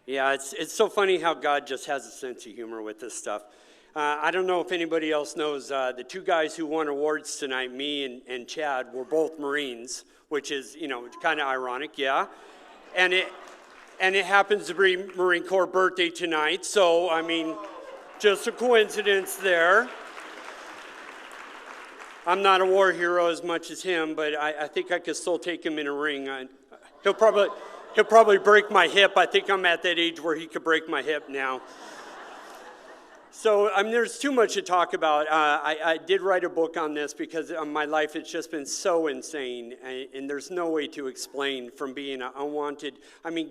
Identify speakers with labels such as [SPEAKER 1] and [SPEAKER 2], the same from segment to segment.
[SPEAKER 1] Yeah, it's so funny how God just has a sense of humor with this stuff. I don't know if anybody else knows, the two guys who won awards tonight, me and Chad, were both Marines, which is, kind of ironic, yeah. And it happens to be Marine Corps birthday tonight, so, just a coincidence there. I'm not a war hero as much as him, but I think I could still take him in a ring. He'll probably break my hip. I think I'm at that age where he could break my hip now. So, there's too much to talk about. I did write a book on this because my life has just been so insane, and there's no way to explain from being unwanted.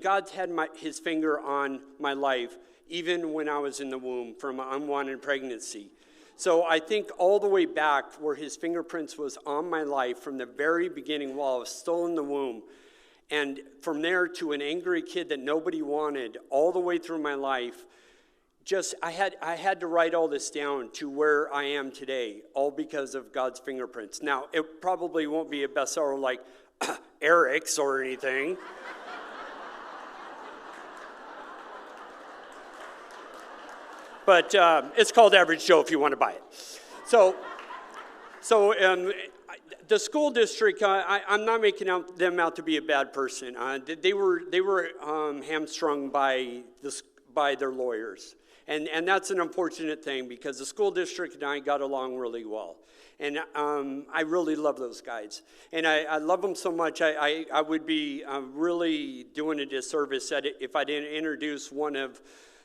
[SPEAKER 1] God's had his finger on my life, even when I was in the womb, from an unwanted pregnancy. So I think all the way back where his fingerprints was on my life from the very beginning while I was still in the womb, and from there to an angry kid that nobody wanted, all the way through my life, I had to write all this down to where I am today, all because of God's fingerprints. Now, it probably won't be a bestseller like Eric's or anything. But it's called Average Joe if you want to buy it. So the school district, I'm not making them out to be a bad person. They were hamstrung by their lawyers. And that's an unfortunate thing because the school district and I got along really well. And I really love those guys. And I love them so much, I would be really doing a disservice if I didn't introduce one of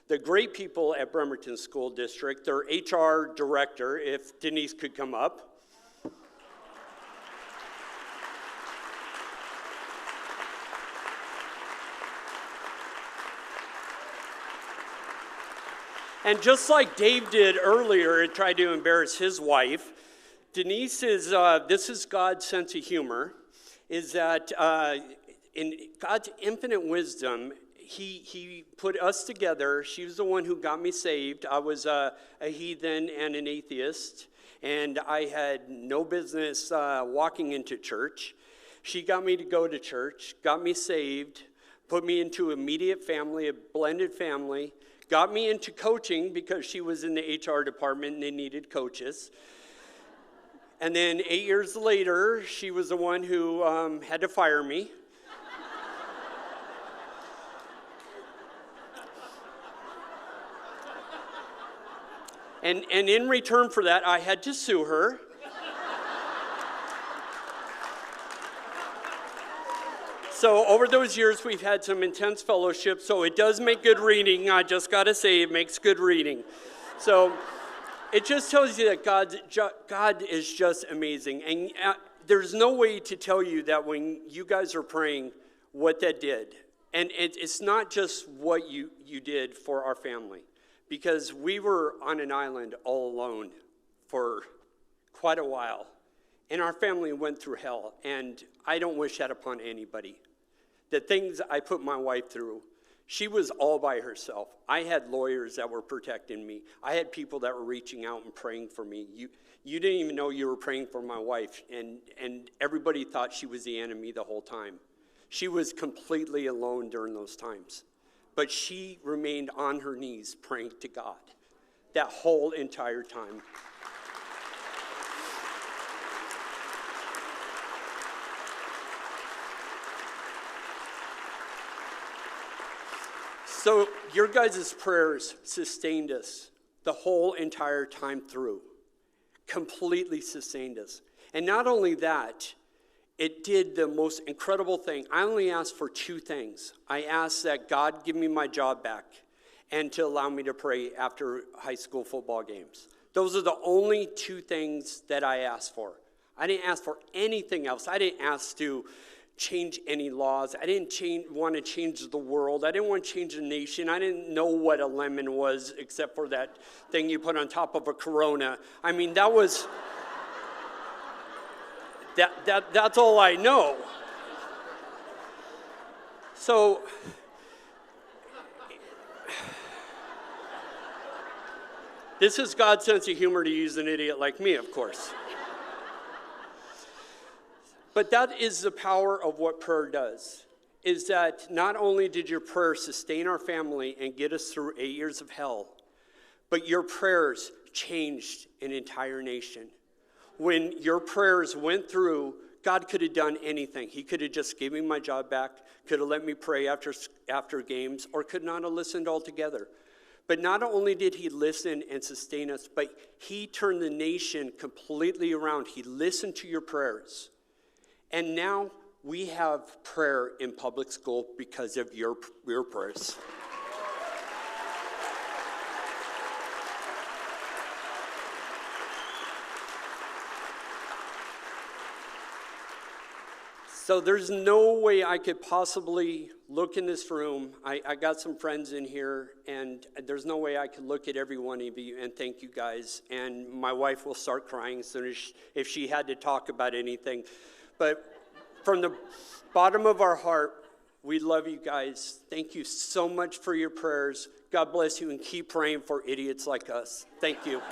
[SPEAKER 1] the great people at Bremerton School District, their HR director, if Denise could come up. And just like Dave did earlier and tried to embarrass his wife, Denise is, this is God's sense of humor, is that in God's infinite wisdom, He put us together. She was the one who got me saved. I was a heathen and an atheist, and I had no business walking into church. She got me to go to church, got me saved, put me into immediate family, a blended family, got me into coaching because she was in the HR department and they needed coaches. And then 8 years later, she was the one who had to fire me. And in return for that, I had to sue her. So over those years, we've had some intense fellowship, so it does make good reading. I just got to say, it makes good reading. So it just tells you that God is just amazing. And there's no way to tell you that when you guys are praying, what that did. And it's not just what you did for our family. Because we were on an island all alone for quite a while. And our family went through hell. And I don't wish that upon anybody. The things I put my wife through, she was all by herself. I had lawyers that were protecting me. I had people that were reaching out and praying for me. You didn't even know you were praying for my wife. And everybody thought she was the enemy the whole time. She was completely alone during those times. But she remained on her knees praying to God that whole entire time. So your guys' prayers sustained us the whole entire time through. Completely sustained us. And not only that, it did the most incredible thing. I only asked for two things. I asked that God give me my job back and to allow me to pray after high school football games. Those are the only two things that I asked for. I didn't ask for anything else. I didn't ask to change any laws. I didn't want to change the world. I didn't want to change the nation. I didn't know what a lemon was except for that thing you put on top of a Corona. That was... That's all I know. So, this is God's sense of humor to use an idiot like me, of course. But that is the power of what prayer does. is that not only did your prayers sustain our family and get us through 8 years of hell, but your prayers changed an entire nation. When your prayers went through, God could have done anything. He could have just given me my job back, could have let me pray after games, or could not have listened altogether. But not only did he listen and sustain us, but he turned the nation completely around. He listened to your prayers. And now we have prayer in public school because of your prayers. So there's no way I could possibly look in this room. I got some friends in here, and there's no way I could look at every one of you and thank you guys. And my wife will start crying as soon as if she had to talk about anything. But from the bottom of our heart, we love you guys. Thank you so much for your prayers. God bless you, and keep praying for idiots like us. Thank you.